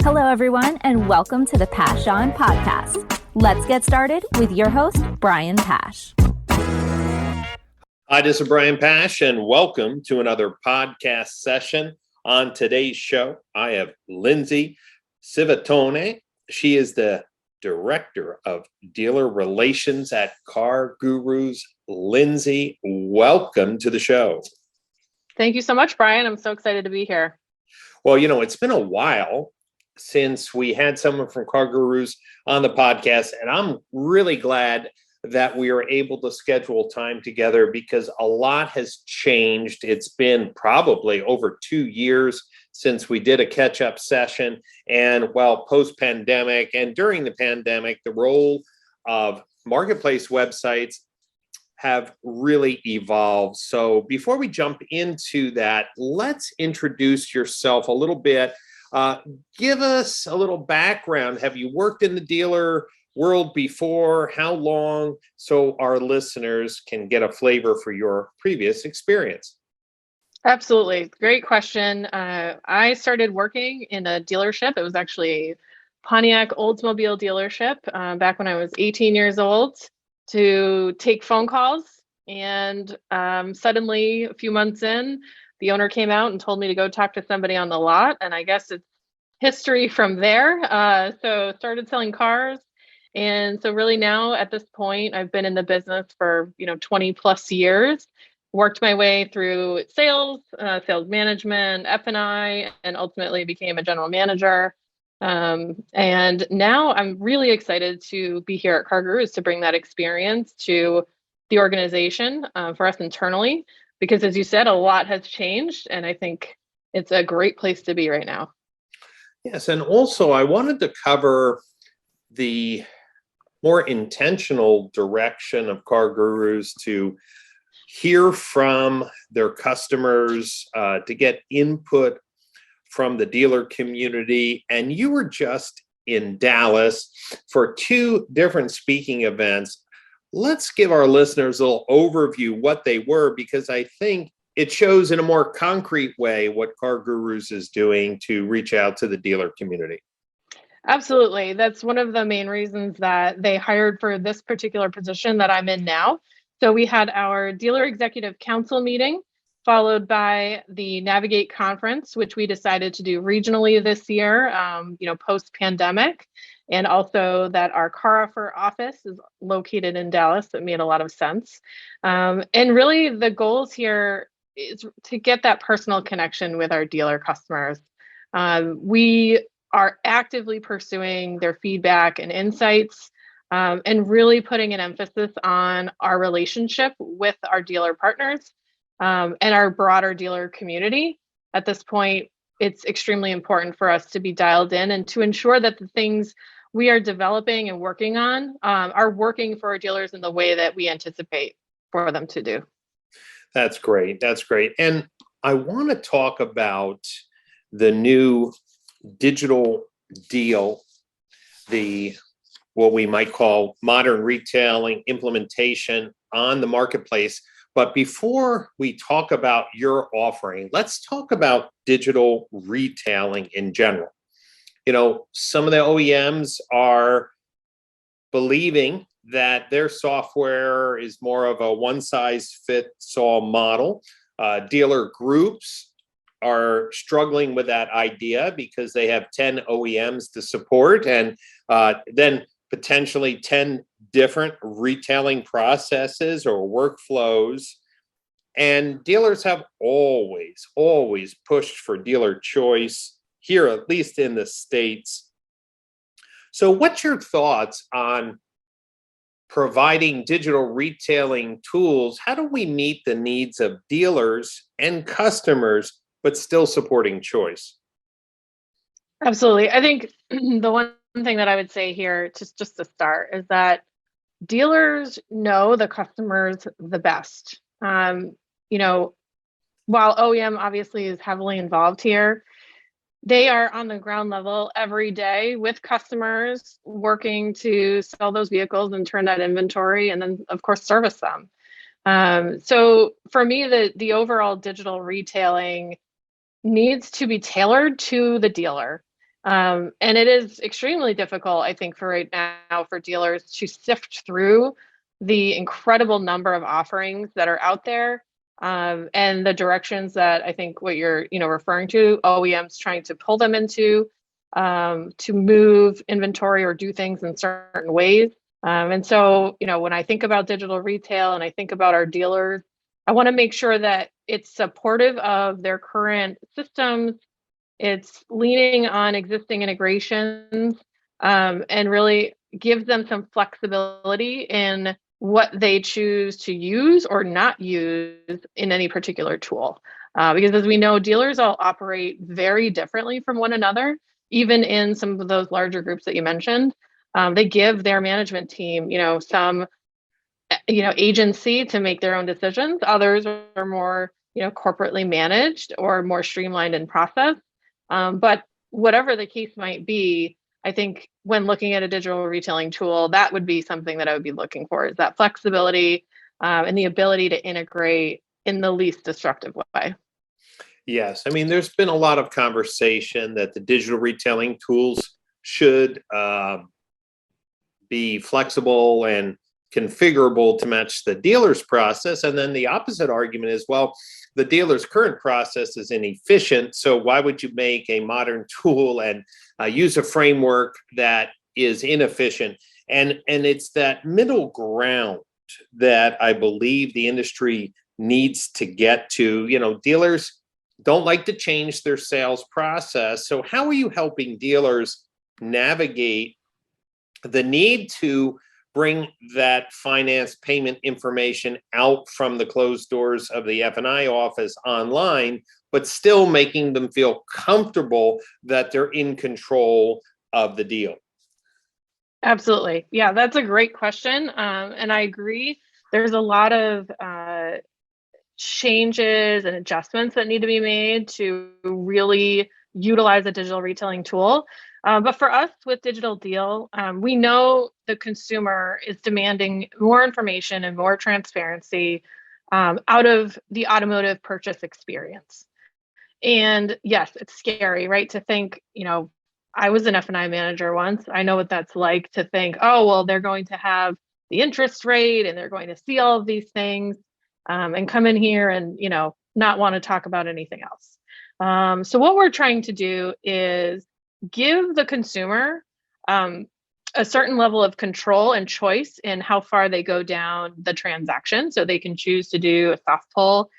Hello, everyone, and welcome to the Pasch podcast. Let's get started with your host, Brian Pasch. Hi, this is Brian Pasch, and welcome to another podcast session. On today's show, I have Lindsay Ciavattone. She is the Director of Dealer Relations at CarGurus. Lindsay, welcome to the show. Thank you so much, Brian. I'm so excited to be here. Well, it's been a while since we had someone from CarGurus on the podcast, and I'm really glad that we are able to schedule time together because a lot has changed. It's been probably over 2 years since we did a catch-up session, and post-pandemic and during the pandemic, the role of marketplace websites have really evolved. So before we jump into that, let's introduce yourself a little bit. Give us a little background. Have you worked in the dealer world before? How long? So our listeners can get a flavor for your previous experience. Absolutely. Great question. I started working in a dealership. It was actually a Pontiac Oldsmobile dealership back when I was 18 years old to take phone calls. And suddenly, a few months in, the owner came out and told me to go talk to somebody on the lot. And I guess it's history from there. So started selling cars. And so really now at this point, I've been in the business for, 20 plus years, worked my way through sales, sales management, F&I, and ultimately became a general manager. And now I'm really excited to be here at CarGurus to bring that experience to the organization for us internally, because as you said, a lot has changed, and I think it's a great place to be right now. Yes, and also I wanted to cover the more intentional direction of CarGurus to hear from their customers, to get input from the dealer community. And you were just in Dallas for 2 different speaking events. Let's give our listeners a little overview what they were, because I think it shows in a more concrete way what CarGurus is doing to reach out to the dealer community. Absolutely. That's one of the main reasons that they hired for this particular position that I'm in now. So we had our Dealer Executive Council meeting, followed by the Navigate Conference, which we decided to do regionally this year, post-pandemic. And also that our car offer office is located in Dallas. That made a lot of sense. And really the goals here is to get that personal connection with our dealer customers. We are actively pursuing their feedback and insights, and really putting an emphasis on our relationship with our dealer partners and our broader dealer community. At this point, it's extremely important for us to be dialed in and to ensure that the things we are developing and working on are working for our dealers in the way that we anticipate for them to do. That's great. That's great. And I want to talk about the new digital deal, what we might call modern retailing implementation on the marketplace. But before we talk about your offering, let's talk about digital retailing in general. Some of the OEMs are believing that their software is more of a one-size-fits-all model. Dealer groups are struggling with that idea because they have 10 OEMs to support, and then potentially 10 different retailing processes or workflows. And dealers have always pushed for dealer choice here, at least in the States. So what's your thoughts on providing digital retailing tools? How do we meet the needs of dealers and customers, but still supporting choice? Absolutely. I think the one thing that I would say here, just to start, is that dealers know the customers the best. While OEM obviously is heavily involved here, they are on the ground level every day with customers, working to sell those vehicles and turn that inventory, and then of course service them. So for me, the overall digital retailing needs to be tailored to the dealer. And it is extremely difficult, I think, for right now for dealers to sift through the incredible number of offerings that are out there, and the directions that I think what you're, referring to, OEMs trying to pull them into, to move inventory or do things in certain ways. And so, when I think about digital retail and I think about our dealers, I want to make sure that it's supportive of their current systems. It's leaning on existing integrations, and really gives them some flexibility in what they choose to use or not use in any particular tool. Because as we know, dealers all operate very differently from one another, even in some of those larger groups that you mentioned. They give their management team, some agency to make their own decisions. Others are more, corporately managed or more streamlined in process. But whatever the case might be, I think when looking at a digital retailing tool, that would be something that I would be looking for, is that flexibility, and the ability to integrate in the least disruptive way. Yes. I mean, there's been a lot of conversation that the digital retailing tools should be flexible and configurable to match the dealer's process. And then the opposite argument is, well, the dealer's current process is inefficient, so why would you make a modern tool and use a framework that is inefficient? And it's that middle ground that I believe the industry needs to get to. Dealers don't like to change their sales process. So how are you helping dealers navigate the need to bring that finance payment information out from the closed doors of the F&I office online, but still making them feel comfortable that they're in control of the deal? Absolutely. Yeah, that's a great question. And I agree. There's a lot of changes and adjustments that need to be made to really utilize a digital retailing tool. But for us with Digital Deal, we know the consumer is demanding more information and more transparency out of the automotive purchase experience. And yes, it's scary, right? To think, I was an F&I manager once. I know what that's like to think, oh, well, they're going to have the interest rate and they're going to see all of these things, and come in here and, not want to talk about anything else. So what we're trying to do is give the consumer a certain level of control and choice in how far they go down the transaction. So they can choose to do a soft pull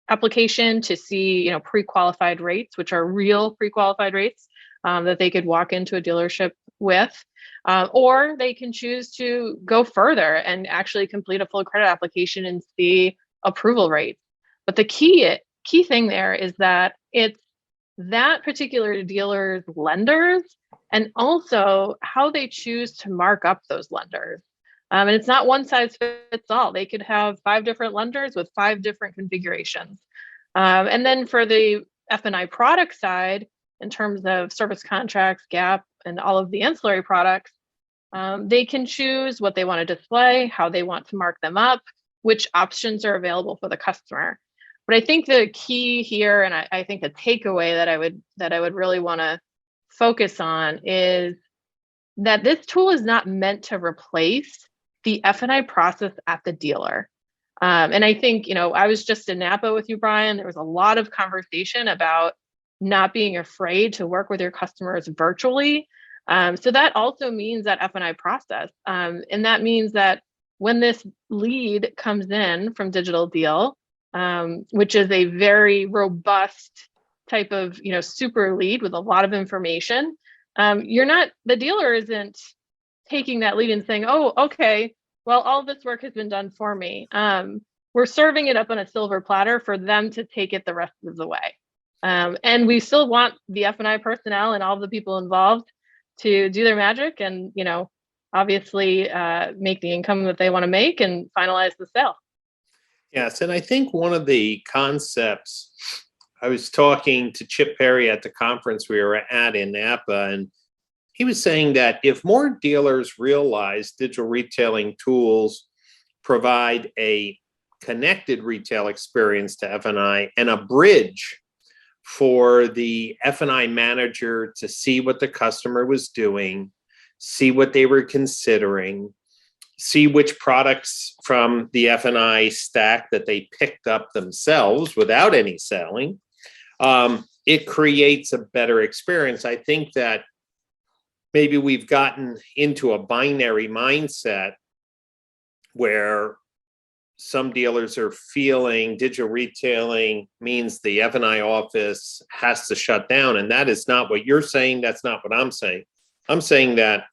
application to see, pre-qualified rates, which are real pre-qualified rates, that they could walk into a dealership with, or they can choose to go further and actually complete a full credit application and see approval rates. But the key thing there is that it's that particular dealer's lenders and also how they choose to mark up those lenders. And it's not one size fits all. They could have 5 different lenders with 5 different configurations. And then for the F&I product side, in terms of service contracts, GAP, and all of the ancillary products, they can choose what they want to display, how they want to mark them up, which options are available for the customer. But I think the key here, and I think the takeaway that I would really want to focus on, is that this tool is not meant to replace the F&I process at the dealer. And I think, I was just in Napa with you, Brian. There was a lot of conversation about not being afraid to work with your customers virtually. So that also means that F&I process. And that means that when this lead comes in from Digital Deal, which is a very robust type of, super lead with a lot of information, the dealer isn't taking that lead and saying, oh, okay, well, all this work has been done for me. We're serving it up on a silver platter for them to take it the rest of the way. And we still want the F&I personnel and all the people involved to do their magic and, obviously make the income that they want to make and finalize the sale. Yes, and I think one of the concepts, I was talking to Chip Perry at the conference we were at in Napa, and he was saying that if more dealers realize digital retailing tools provide a connected retail experience to F&I and a bridge for the F&I manager to see what the customer was doing, see what they were considering, see which products from the F&I stack that they picked up themselves without any selling. It creates a better experience. I think that maybe we've gotten into a binary mindset where some dealers are feeling digital retailing means the F&I office has to shut down. And that is not what you're saying. That's not what I'm saying. I'm saying that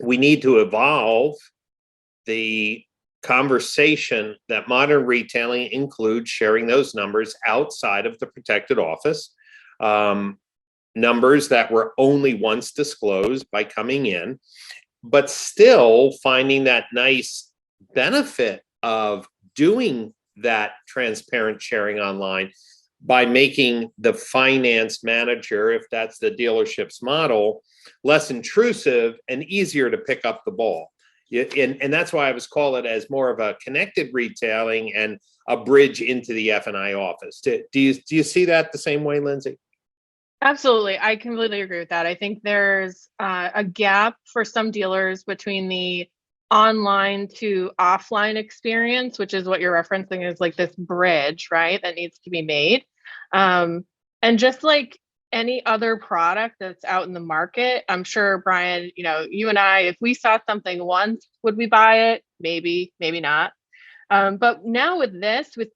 we need to evolve the conversation that modern retailing includes sharing those numbers outside of the protected office, numbers that were only once disclosed by coming in, but still finding that nice benefit of doing that transparent sharing online by making the finance manager, if that's the dealership's model, less intrusive and easier to pick up the ball. And that's why I was call it as more of a connected retailing and a bridge into the F&I office. Do you see that the same way, Lindsay? Absolutely. I completely agree with that. I think there's a gap for some dealers between the online to offline experience, which is what you're referencing is like this bridge, right? That needs to be made. And just like any other product that's out in the market, I'm sure, Brian, you and I, if we saw something once, would we buy it? Maybe, maybe not. But now with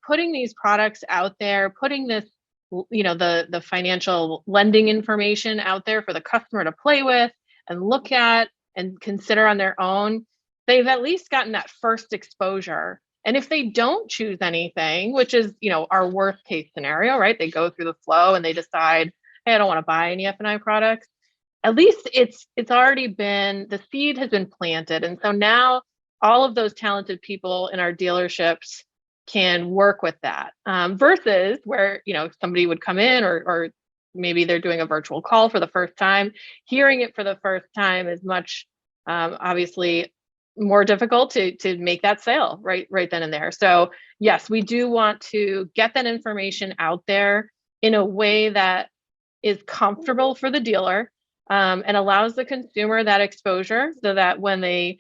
putting these products out there, putting this, the financial lending information out there for the customer to play with and look at and consider on their own, they've at least gotten that first exposure. And if they don't choose anything, which is, our worst case scenario, right? They go through the flow and they decide, hey, I don't want to buy any F&I products. At least it's already been, the seed has been planted. And so now all of those talented people in our dealerships can work with that versus where, somebody would come in or maybe they're doing a virtual call for the first time. Hearing it for the first time is much, obviously, more difficult to make that sale right then and there. So yes, we do want to get that information out there in a way that is comfortable for the dealer and allows the consumer that exposure so that when they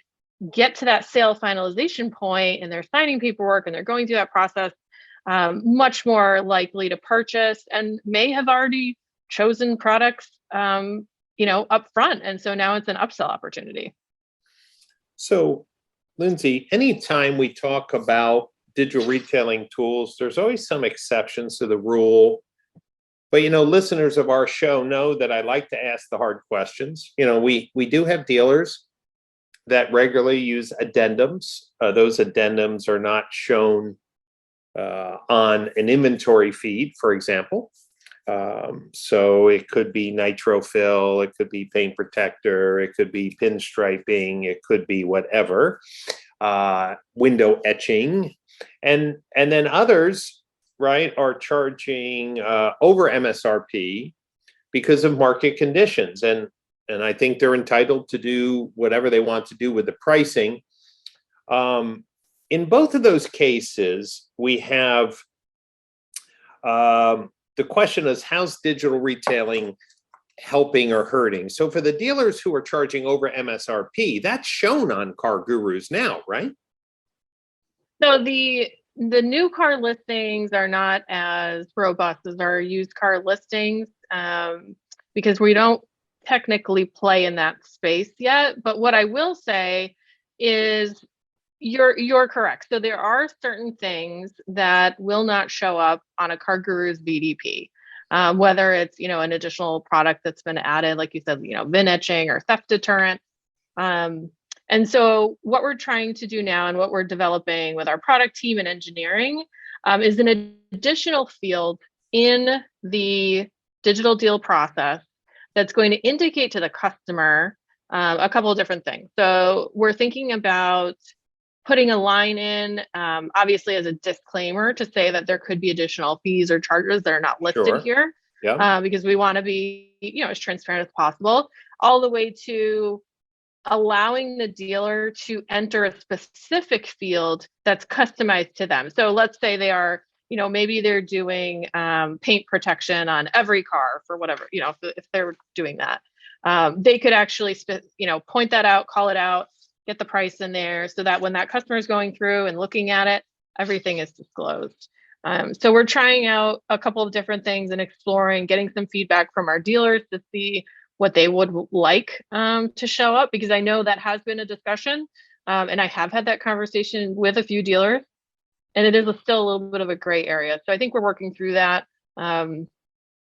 get to that sale finalization point and they're signing paperwork and they're going through that process, much more likely to purchase and may have already chosen products, up front. And so now it's an upsell opportunity. So, Lindsay, anytime we talk about digital retailing tools, there's always some exceptions to the rule. But, listeners of our show know that I like to ask the hard questions. We do have dealers that regularly use addendums. Those addendums are not shown on an inventory feed, for example. So it could be nitro fill, it could be paint protector, it could be pinstriping, it could be whatever, window etching, and then others, right, are charging over MSRP because of market conditions, and I think they're entitled to do whatever they want to do with the pricing. In both of those cases, we have the question is, how's digital retailing helping or hurting? So for the dealers who are charging over MSRP, that's shown on CarGurus now, right? So the new car listings are not as robust as our used car listings because we don't technically play in that space yet. But what I will say is you're correct. So there are certain things that will not show up on a CarGurus VDP, whether it's, an additional product that's been added, like you said, VIN etching or theft deterrent. And so what we're trying to do now and what we're developing with our product team and engineering is an additional field in the digital deal process that's going to indicate to the customer a couple of different things. So we're thinking about putting a line in, obviously as a disclaimer to say that there could be additional fees or charges that are not listed here, because we want to be, as transparent as possible, all the way to allowing the dealer to enter a specific field that's customized to them. So let's say they are, maybe they're doing paint protection on every car for whatever, if they're doing that, they could actually, point that out, call it out, get the price in there so that when that customer is going through and looking at it, everything is disclosed. So we're trying out a couple of different things and exploring, getting some feedback from our dealers to see what they would like to show up, because I know that has been a discussion. And I have had that conversation with a few dealers, and it is still a little bit of a gray area. So I think we're working through that, and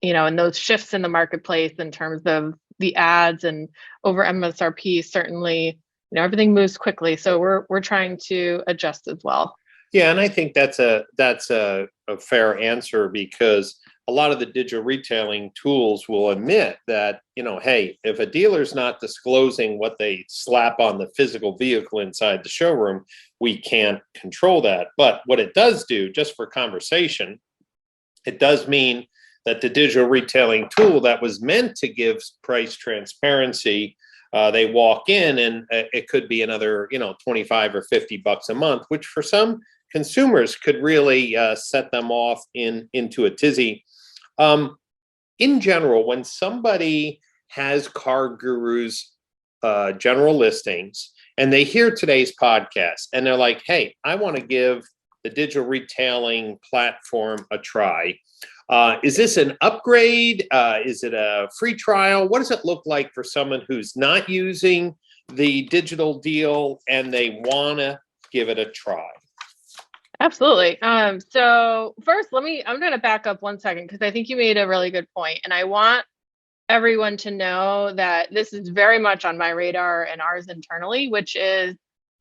those shifts in the marketplace in terms of the ads and over MSRP, certainly, everything moves quickly. So we're trying to adjust as well. Yeah, and I think that's a fair answer, because a lot of the digital retailing tools will admit that, hey, if a dealer's not disclosing what they slap on the physical vehicle inside the showroom, we can't control that. But what it does do, just for conversation, it does mean that the digital retailing tool that was meant to give price transparency, they walk in and it could be another, 25 or $50 a month, which for some consumers could really set them off into a tizzy. In general, when somebody has CarGurus general listings and they hear today's podcast and they're like, hey, I want to give the digital retailing platform a try. Is this an upgrade? Is it a free trial? What does it look like for someone who's not using the digital deal and they want to give it a try? Absolutely. So first, I'm going to back up 1 second, because I think you made a really good point. And I want everyone to know that this is very much on my radar and ours internally, which is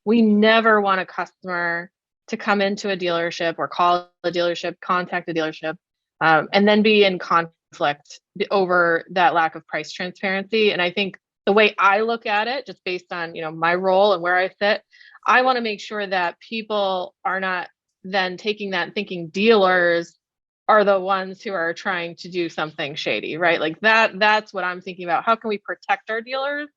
we never want a customer to come into a dealership or call a dealership, contact a dealership, and then be in conflict over that lack of price transparency. And I think the way I look at it, just based on, my role and where I sit, I want to make sure that people are not then taking that and thinking dealers are the ones who are trying to do something shady, right? Like that's what I'm thinking about. How can we protect our dealers?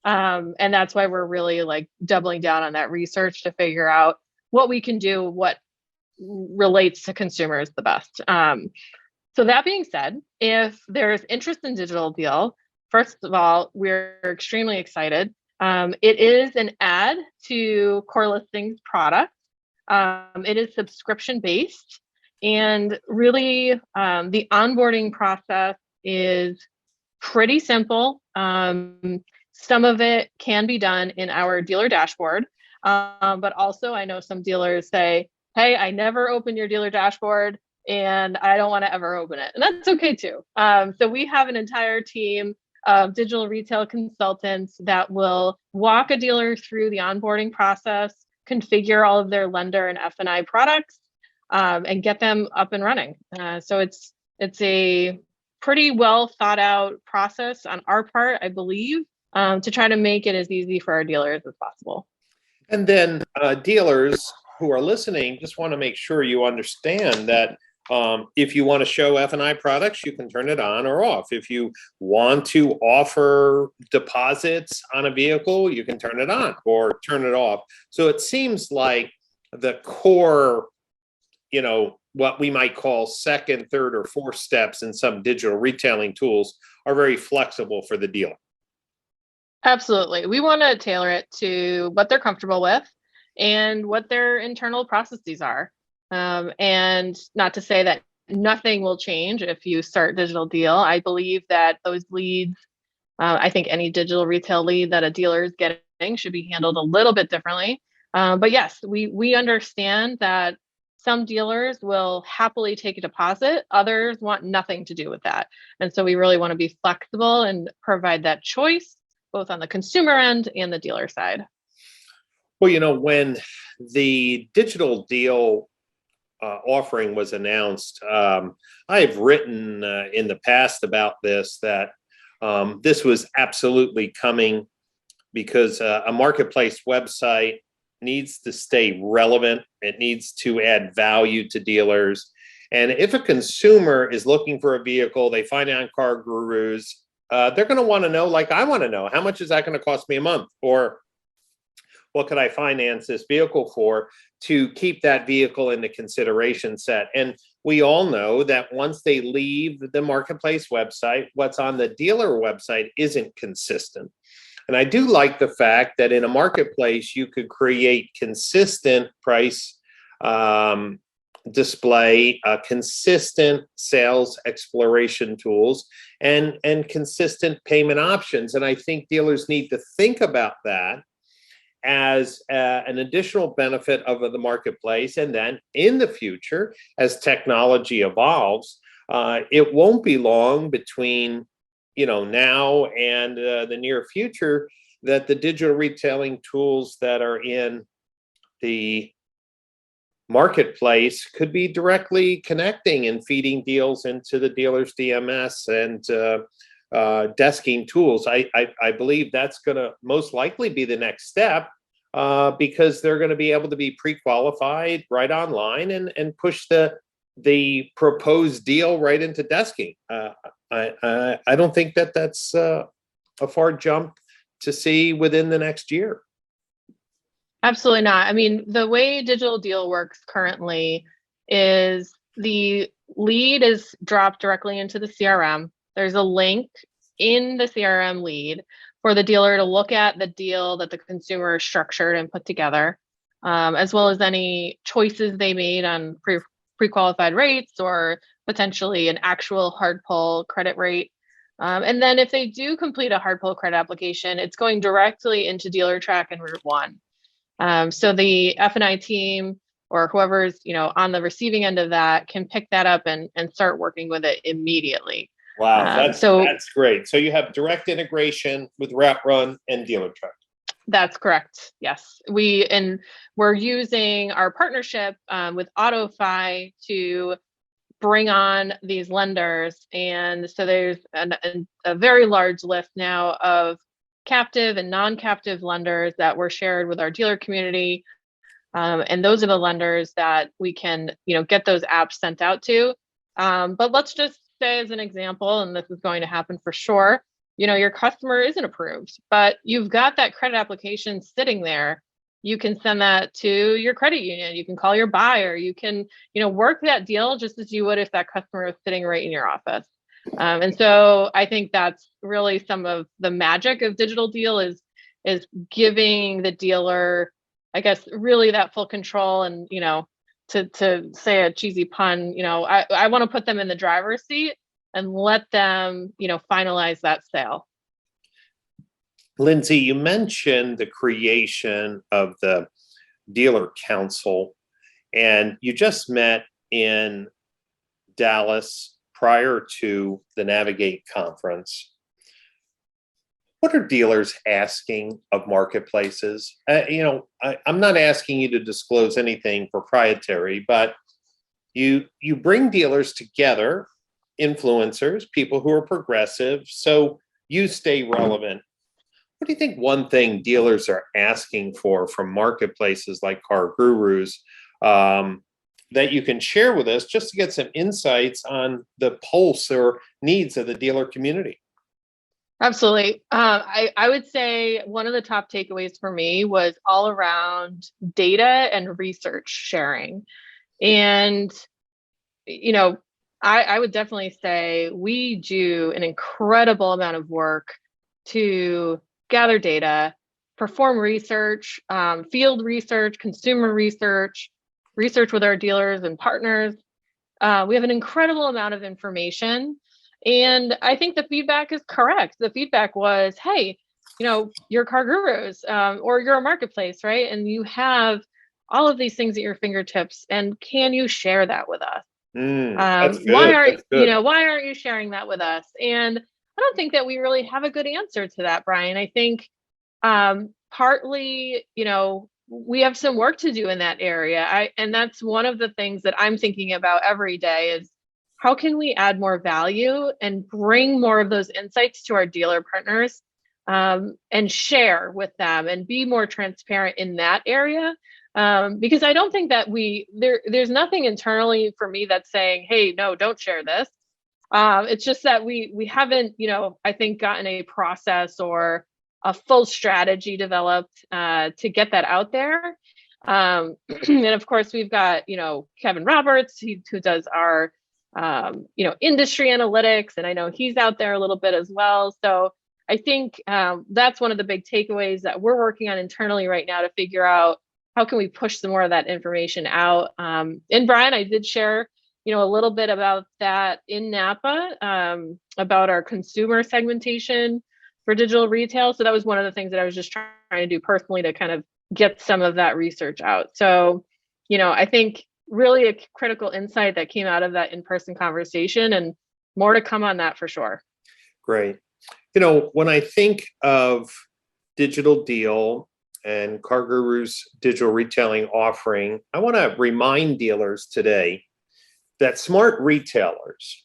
And that's why we're really doubling down on that research to figure out what we can do, what relates to consumers the best. So that being said, if there's interest in digital deal, first of all, we're extremely excited. It is an add to core listings product. It is subscription based, and really the onboarding process is pretty simple. Some of it can be done in our dealer dashboard, but also I know some dealers say, hey, I never open your dealer dashboard and I don't want to ever open it. And that's okay too. So we have an entire team of digital retail consultants that will walk a dealer through the onboarding process, configure all of their lender and F&I products, and get them up and running. So it's a pretty well thought out process on our part, I believe, to try to make it as easy for our dealers as possible. And then dealers who are listening, just want to make sure you understand that if you want to show F&I products, you can turn it on or off. If you want to offer deposits on a vehicle, you can turn it on or turn it off. So it seems like the core, what we might call second, third, or fourth steps in some digital retailing tools are very flexible for the dealer. Absolutely. We want to tailor it to what they're comfortable with and what their internal processes are. And not to say that nothing will change if you start digital deal. I believe that those leads, I think any digital retail lead that a dealer is getting should be handled a little bit differently. But yes, we understand that some dealers will happily take a deposit. Others want nothing to do with that. And so we really want to be flexible and provide that choice, both on the consumer end and the dealer side. Well, when the digital deal offering was announced, I've written in the past about this, that this was absolutely coming, because a marketplace website needs to stay relevant. It needs to add value to dealers. And if a consumer is looking for a vehicle, they find it on CarGurus, they're going to want to know, like I want to know, how much is that going to cost me a month? Or what could I finance this vehicle for, to keep that vehicle in the consideration set. And we all know that once they leave the marketplace website, what's on the dealer website isn't consistent. And I do like the fact that in a marketplace, you could create consistent price display, consistent sales exploration tools, and consistent payment options. And I think dealers need to think about that as an additional benefit of the marketplace. And then in the future, as technology evolves, it won't be long between now and the near future that the digital retailing tools that are in the marketplace could be directly connecting and feeding deals into the dealer's DMS and desking tools. I believe that's going to most likely be the next step, because they're going to be able to be pre-qualified right online and push the proposed deal right into desking. I don't think that's a far jump to see within the next year. Absolutely not. I mean, the way Digital Deal works currently is the lead is dropped directly into the CRM. There's a link in the CRM lead for the dealer to look at the deal that the consumer structured and put together, as well as any choices they made on pre-qualified rates or potentially an actual hard pull credit rate. And then if they do complete a hard pull credit application, it's going directly into Dealer Track and Route 1. So the F&I team or whoever's on the receiving end of that can pick that up and start working with it immediately. Wow, that's great. So you have direct integration with Route Run and Dealer Track. That's correct. Yes, we're using our partnership with AutoFi to bring on these lenders, and so there's a very large list now of captive and non-captive lenders that were shared with our dealer community, and those are the lenders that we can get those apps sent out to. But let's just say, as an example, and this is going to happen for sure, your customer isn't approved, but you've got that credit application sitting there. You can send that to your credit union. You can call your buyer. You can, work that deal just as you would if that customer was sitting right in your office. And so I think that's really some of the magic of Digital Deal is giving the dealer, I guess, really that full control. And, to say a cheesy pun, I want to put them in the driver's seat and let them, finalize that sale. Lindsay, you mentioned the creation of the dealer council, and you just met in Dallas prior to the Navigate conference. What are dealers asking of marketplaces? I'm not asking you to disclose anything proprietary, but you bring dealers together, influencers, people who are progressive, so you stay relevant. What do you think one thing dealers are asking for from marketplaces like CarGurus that you can share with us just to get some insights on the pulse or needs of the dealer community? Absolutely. I would say one of the top takeaways for me was all around data and research sharing. And, I would definitely say we do an incredible amount of work to gather data, perform research, field research, consumer research with our dealers and partners. We have an incredible amount of information. And I think the feedback is correct. The feedback was, hey, you're CarGurus or you're a marketplace, right? And you have all of these things at your fingertips. And can you share that with us? That's good. Why aren't you sharing that with us? And I don't think that we really have a good answer to that, Brian. I think partly, we have some work to do in that area. And that's one of the things that I'm thinking about every day is how can we add more value and bring more of those insights to our dealer partners and share with them and be more transparent in that area. Because I don't think that there's nothing internally for me that's saying, hey, no, don't share this. It's just that we haven't, I think gotten a process or a full strategy developed to get that out there. And of course, we've got, Kevin Roberts, who does our, industry analytics. And I know he's out there a little bit as well. So I think that's one of the big takeaways that we're working on internally right now to figure out how can we push some more of that information out. And Brian, I did share, a little bit about that in Napa, about our consumer segmentation for digital retail. So that was one of the things that I was just trying to do personally to kind of get some of that research out. So, I think really a critical insight that came out of that in-person conversation, and more to come on that for sure. Great. When I think of Digital Deal and CarGurus digital retailing offering, I want to remind dealers today that smart retailers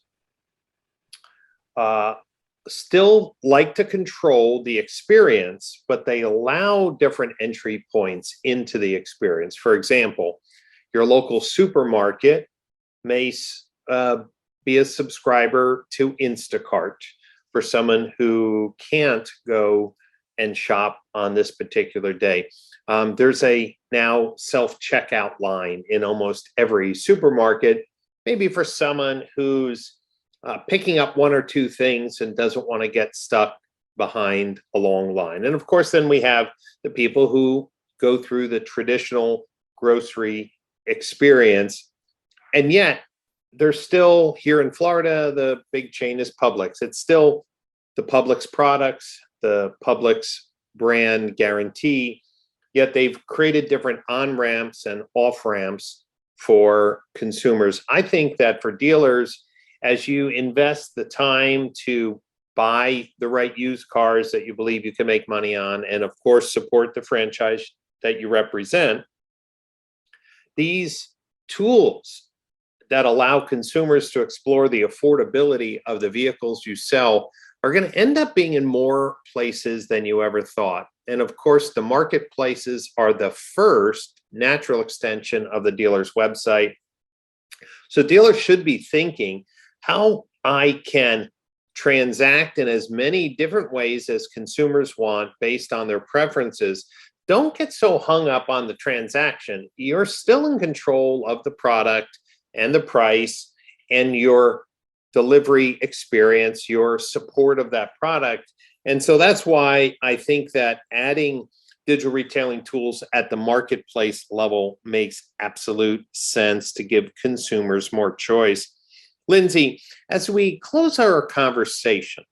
still like to control the experience, but they allow different entry points into the experience. For example, your local supermarket may be a subscriber to Instacart for someone who can't go and shop on this particular day. There's a now self-checkout line in almost every supermarket, maybe for someone who's picking up one or two things and doesn't want to get stuck behind a long line. And of course, then we have the people who go through the traditional grocery experience. And yet, they're still here in Florida, the big chain is Publix. It's still the Publix products, the Publix brand guarantee, yet they've created different on-ramps and off-ramps for consumers. I think that for dealers, as you invest the time to buy the right used cars that you believe you can make money on, and of course, support the franchise that you represent, these tools that allow consumers to explore the affordability of the vehicles you sell are going to end up being in more places than you ever thought. And of course, the marketplaces are the first natural extension of the dealer's website. So dealers should be thinking how I can transact in as many different ways as consumers want based on their preferences. Don't get so hung up on the transaction. You're still in control of the product and the price and your delivery experience, your support of that product. And so that's why I think that adding digital retailing tools at the marketplace level makes absolute sense to give consumers more choice. Lindsay, as we close our conversation,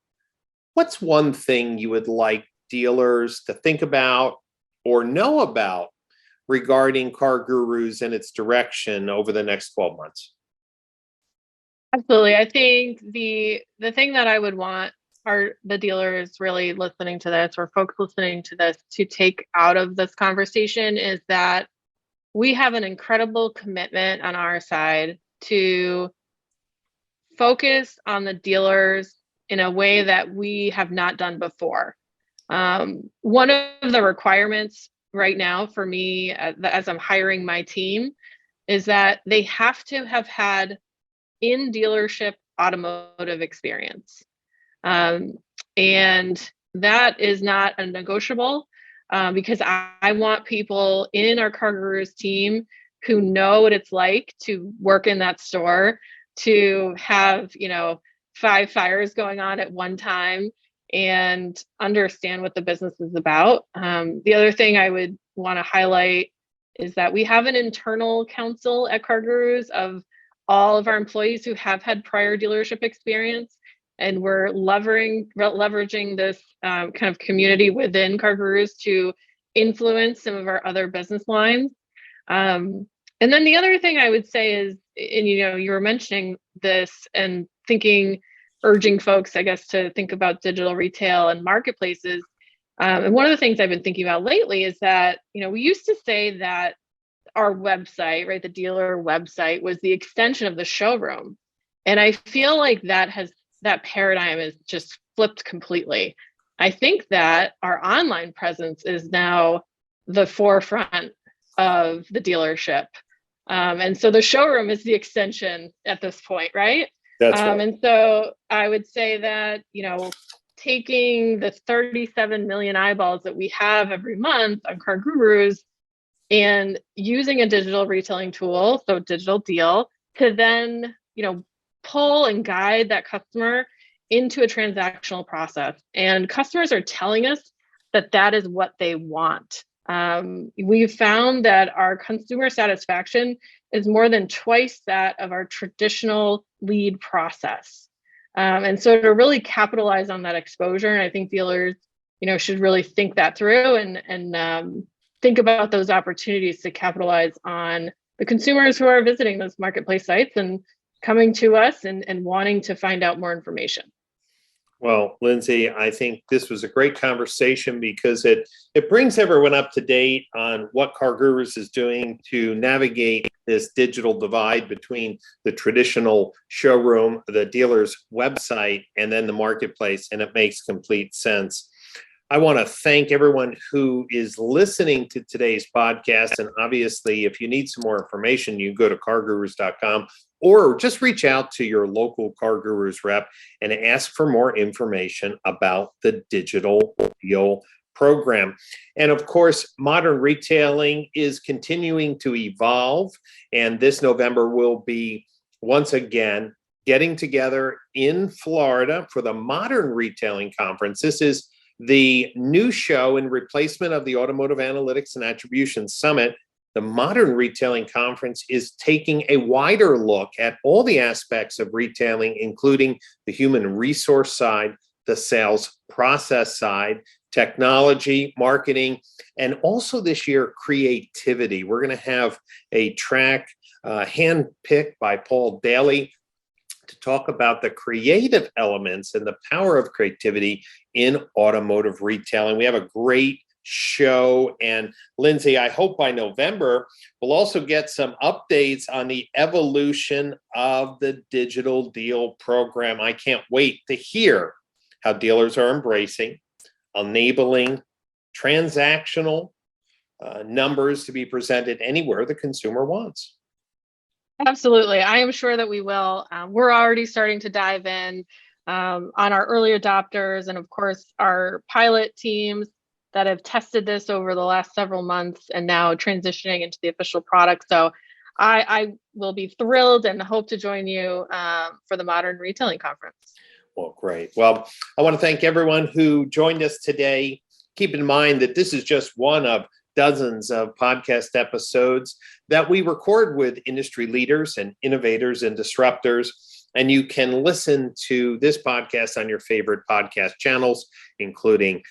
what's one thing you would like dealers to think about or know about regarding CarGurus and its direction over the next 12 months? Absolutely. I think the thing that I would want the dealers really listening to this, or folks listening to this, to take out of this conversation is that we have an incredible commitment on our side to focus on the dealers in a way that we have not done before. One of the requirements right now for me as I'm hiring my team is that they have to have had in dealership automotive experience. And that is not a negotiable because I want people in our CarGurus team who know what it's like to work in that store, to have, 5 fires going on at one time and understand what the business is about. The other thing I would want to highlight is that we have an internal council at CarGurus of all of our employees who have had prior dealership experience, and we're leveraging this kind of community within CarGurus to influence some of our other business lines. And then the other thing I would say is, and you were mentioning this and urging folks, I guess, to think about digital retail and marketplaces. And one of the things I've been thinking about lately is that, we used to say that our website, right, the dealer website was the extension of the showroom. And I feel like that paradigm is just flipped completely. I think that our online presence is now the forefront of the dealership. And so the showroom is the extension at this point, right? That's right. And so I would say that, taking the 37 million eyeballs that we have every month on CarGurus and using a digital retailing tool, so digital deal, to then, pull and guide that customer into a transactional process. And customers are telling us that that is what they want. We've found that our consumer satisfaction is more than twice that of our traditional lead process. And so to really capitalize on that exposure, and I think dealers, should really think that through and think about those opportunities to capitalize on the consumers who are visiting those marketplace sites and coming to us and wanting to find out more information. Well, Lindsay, I think this was a great conversation because it brings everyone up to date on what CarGurus is doing to navigate this digital divide between the traditional showroom, the dealer's website, and then the marketplace, and it makes complete sense. I want to thank everyone who is listening to today's podcast. And obviously, if you need some more information, you can go to cargurus.com or just reach out to your local CarGurus rep and ask for more information about the digital deal program. And of course, modern retailing is continuing to evolve. And this November will be once again getting together in Florida for the Modern Retailing Conference. This is the new show in replacement of the Automotive Analytics and Attribution Summit. The Modern Retailing Conference is taking a wider look at all the aspects of retailing, including the human resource side, the sales process side, technology, marketing, and also this year, creativity. We're going to have a track handpicked by Paul Daly to talk about the creative elements and the power of creativity in automotive retailing. We have a great show. And Lindsay, I hope by November, we'll also get some updates on the evolution of the digital deal program. I can't wait to hear how dealers are embracing, enabling transactional numbers to be presented anywhere the consumer wants. Absolutely. I am sure that we will. We're already starting to dive in on our early adopters and, of course, our pilot teams that have tested this over the last several months and now transitioning into the official product. So I will be thrilled and hope to join you for the Modern Retailing Conference. Well, great. Well, I want to thank everyone who joined us today. Keep in mind that this is just one of dozens of podcast episodes that we record with industry leaders and innovators and disruptors. And you can listen to this podcast on your favorite podcast channels, including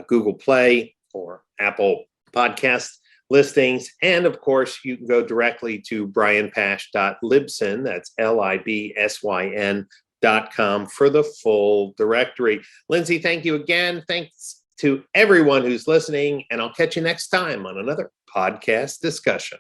Google Play or Apple Podcast listings. And of course, you can go directly to brianpasch.libsyn, that's LIBSYN.com for the full directory. Lindsay, thank you again. Thanks to everyone who's listening, and I'll catch you next time on another podcast discussion.